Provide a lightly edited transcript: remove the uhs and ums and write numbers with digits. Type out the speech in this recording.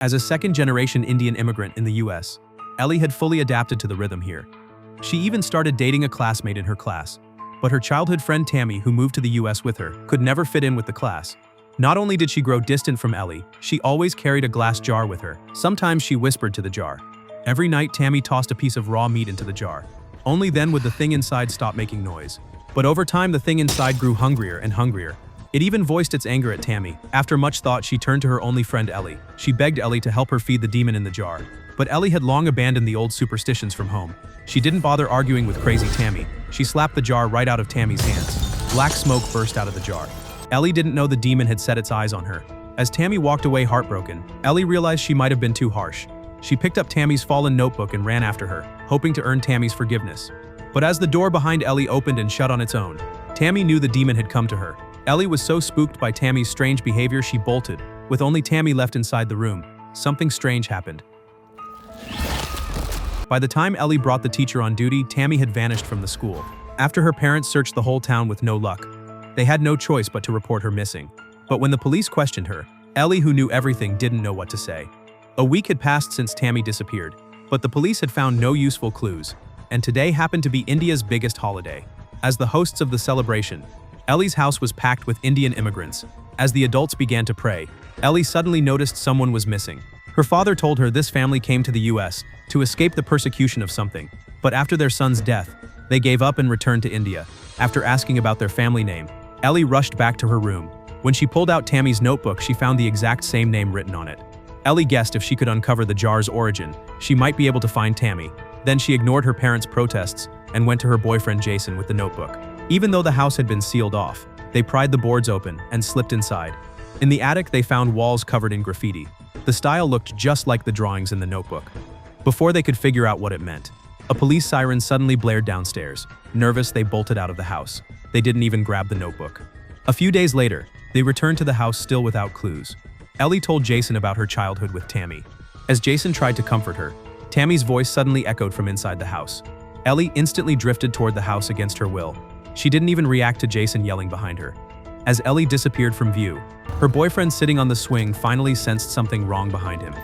As a second-generation Indian immigrant in the US, Ellie had fully adapted to the rhythm here. She even started dating a classmate in her class. But her childhood friend Tammy, who moved to the US with her, could never fit in with the class. Not only did she grow distant from Ellie, she always carried a glass jar with her. Sometimes she whispered to the jar. Every night, Tammy tossed a piece of raw meat into the jar. Only then would the thing inside stop making noise. But over time, the thing inside grew hungrier and hungrier. It even voiced its anger at Tammy. After much thought, she turned to her only friend Ellie. She begged Ellie to help her feed the demon in the jar. But Ellie had long abandoned the old superstitions from home. She didn't bother arguing with crazy Tammy. She slapped the jar right out of Tammy's hands. Black smoke burst out of the jar. Ellie didn't know the demon had set its eyes on her. As Tammy walked away heartbroken, Ellie realized she might have been too harsh. She picked up Tammy's fallen notebook and ran after her, hoping to earn Tammy's forgiveness. But as the door behind Ellie opened and shut on its own, Tammy knew the demon had come to her. Ellie was so spooked by Tammy's strange behavior she bolted. With only Tammy left inside the room, something strange happened. By the time Ellie brought the teacher on duty, Tammy had vanished from the school. After her parents searched the whole town with no luck, they had no choice but to report her missing. But when the police questioned her, Ellie, who knew everything, didn't know what to say. A week had passed since Tammy disappeared, but the police had found no useful clues, and today happened to be India's biggest holiday. As the hosts of the celebration, Ellie's house was packed with Indian immigrants. As the adults began to pray, Ellie suddenly noticed someone was missing. Her father told her this family came to the US to escape the persecution of something, but after their son's death, they gave up and returned to India. After asking about their family name, Ellie rushed back to her room. When she pulled out Tammy's notebook, she found the exact same name written on it. Ellie guessed if she could uncover the jar's origin, she might be able to find Tammy. Then she ignored her parents' protests and went to her boyfriend Jason with the notebook. Even though the house had been sealed off, they pried the boards open and slipped inside. In the attic, they found walls covered in graffiti. The style looked just like the drawings in the notebook. Before they could figure out what it meant, a police siren suddenly blared downstairs. Nervous, they bolted out of the house. They didn't even grab the notebook. A few days later, they returned to the house still without clues. Ellie told Jason about her childhood with Tammy. As Jason tried to comfort her, Tammy's voice suddenly echoed from inside the house. Ellie instantly drifted toward the house against her will. She didn't even react to Jason yelling behind her. As Ellie disappeared from view, her boyfriend sitting on the swing finally sensed something wrong behind him.